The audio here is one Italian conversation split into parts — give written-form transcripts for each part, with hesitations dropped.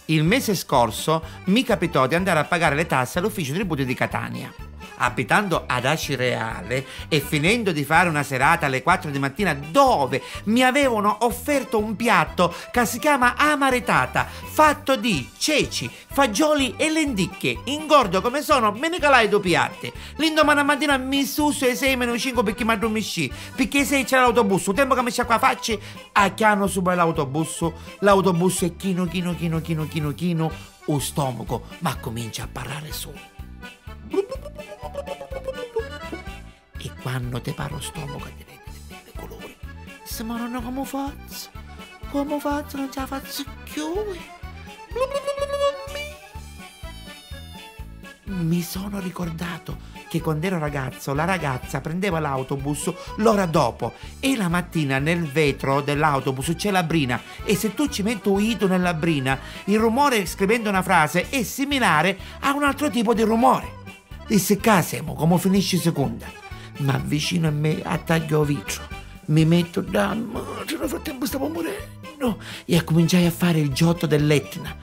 Il mese scorso mi capitò di andare a pagare le tasse all'ufficio tributi di Catania. Abitando ad Acireale e finendo di fare una serata alle 4 di mattina dove mi avevano offerto un piatto che si chiama amaretata, fatto di ceci, fagioli e lenticchie, ingordo come sono, me ne calai 2 piatti. L'indomani mattina mi suso e 6 meno 5 perché mi addormisci, perché 6 c'era l'autobus, il tempo che mi sciacqua facci, a chiano su l'autobus è chino, o stomaco, ma comincia a parlare su. E quando ti parlo stomaco ti vedi dei colori. Se ma non come faccio? Come faccio? Non ce la faccio più. Mi sono ricordato che quando ero ragazzo la ragazza prendeva l'autobus l'ora dopo e la mattina nel vetro dell'autobus c'è la brina e se tu ci metti un dito nella brina il rumore scrivendo una frase è similare a un altro tipo di rumore. Disse Casemo, come finisce seconda? Ma vicino a me attaglio vitro, mi metto da nel frattempo stavo morendo e cominciai a fare il giotto dell'Etna,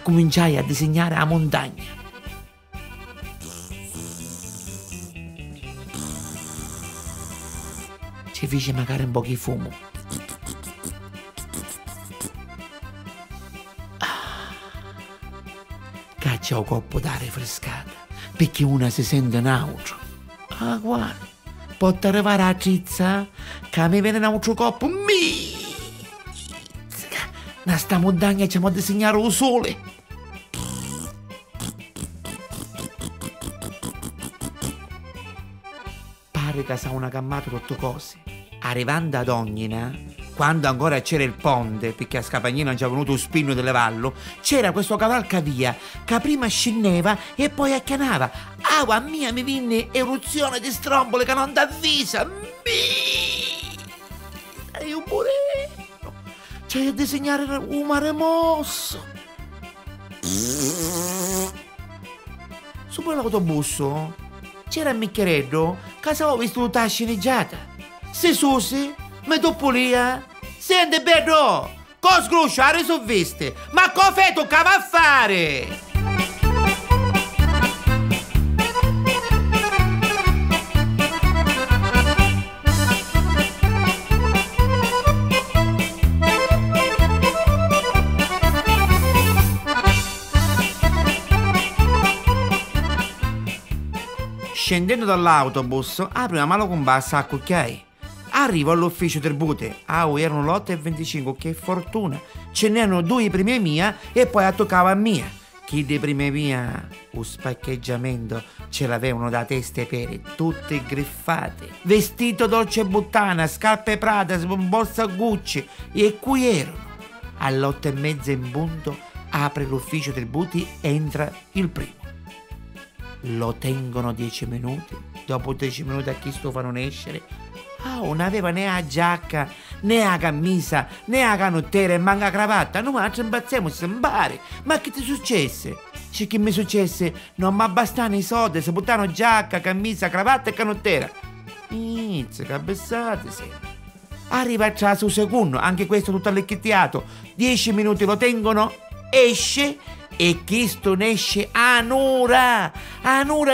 cominciai a disegnare la montagna. Ci fece magari un po' di fumo. Caccia un coppo d'aria frescata, perché una si sente neutro. Guarda, può arrivare a cizza che mi viene un altro coppo. Na sta montagna ci mo disegnare il sole. Pare che sa una cammata tutto cose. Arrivando ad Ognina, quando ancora c'era il ponte, perché a Scapagnino non c'era venuto lo spinno delle vallo, c'era questo cavalcavia che prima scendeva e poi accanava. A mia mi venne eruzione di strombole che non t'avvisa. E io moreno. C'è a disegnare un mare mosso. Su quell'autobus c'era il Micchereddo che avevo visto tutta la sceneggiata. Se Susi, me dopo lì, senti bello, cosa scruscia, risolviste, ma cosa toccava a fare? Scendendo dall'autobus, apri una mano con bassa a cucchiai. Arrivo all'ufficio tributi. Erano l'8:25, che fortuna. Ce n'erano 2 prime mia e poi toccava a mia. Chi di prime mia, un spaccheggiamento ce l'avevano da teste e piedi, tutte griffate. Vestito Dolce Buttana, scarpe Prada, borsa Gucci. E qui erano. All'8:30 in punto apre l'ufficio tributi, entra il primo. Lo tengono 10 minuti. Dopo 10 minuti a chi stufano escere. Non aveva né la giacca, né la camisa, né la canottiera e manca cravatta. Noi ci impazziamo, si impari. Ma che ti successe? C'è che mi successe? Non mi bastano i soldi, si buttano giacca, camisa, cravatta e canottiera. Inizia, cabezzate, sì. Arriva a su secondo, anche questo tutto allecchittiato. 10 minuti lo tengono, esce. E chi sto ne esce Anura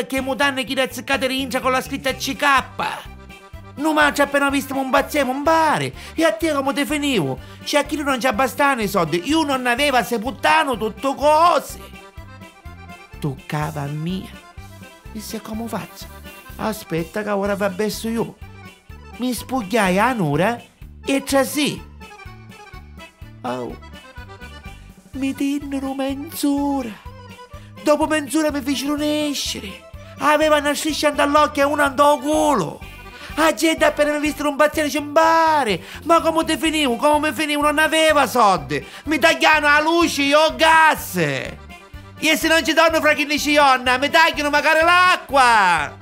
che mutanne chi da azzeccate rincia con la scritta CK. Non ma ci appena visto un bazziamo un bare. E a te come te finivo? C'è chi non c'ha abbastanza i soldi. Io non aveva se puttano tutto cose. Toccava a mia. Disse come faccio? Aspetta che ora va besso io. Mi spugliai Anura e c'è sì. Mi tennero mezz'ora. Dopo mezz'ora mi fecero escere. Aveva una striscia all'occhio e una andò al culo. La gente appena mi visto un bazziere cimbare. Ma come te finivo? Come mi finivo? Non aveva soldi. Mi tagliano la luce e il gas. E se non ci danno fra chi ne ci onna, mi tagliano magari l'acqua.